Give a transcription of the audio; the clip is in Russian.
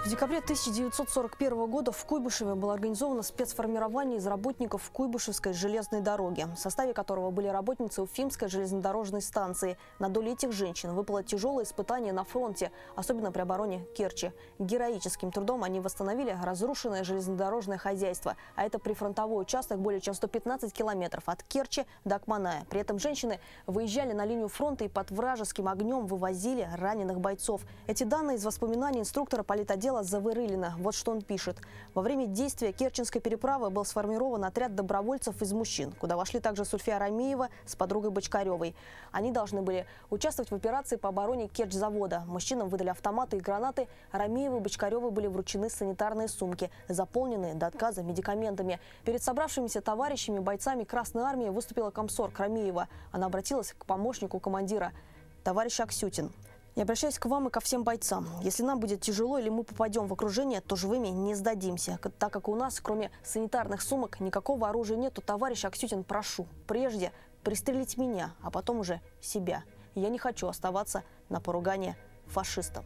В декабре 1941 года в Куйбышеве было организовано спецформирование из работников Куйбышевской железной дороги, в составе которого были работницы Уфимской железнодорожной станции. На долю этих женщин выпало тяжелое испытание на фронте, особенно при обороне Керчи. Героическим трудом они восстановили разрушенное железнодорожное хозяйство, а это прифронтовой участок более чем 115 километров от Керчи до Акманая. При этом женщины выезжали на линию фронта и под вражеским огнем вывозили раненых бойцов. Эти данные из воспоминаний инструктора политотдела Завырылина. Вот что он пишет. Во время действия Керченской переправы был сформирован отряд добровольцев из мужчин, куда вошли также Сульфия Рамеева с подругой Бочкаревой. Они должны были участвовать в операции по обороне Керчь-завода. Мужчинам выдали автоматы и гранаты. Рамеевой и Бочкаревой были вручены санитарные сумки, заполненные до отказа медикаментами. Перед собравшимися товарищами, бойцами Красной армии выступила комсорг Рамеева. Она обратилась к помощнику командира, товарищ Аксютин. Я обращаюсь к вам и ко всем бойцам. Если нам будет тяжело или мы попадем в окружение, то живыми не сдадимся. Так как у нас, кроме санитарных сумок, никакого оружия нет, то, товарищ Аксютин, прошу, прежде пристрелить меня, а потом уже себя. Я не хочу оставаться на поругание фашистам.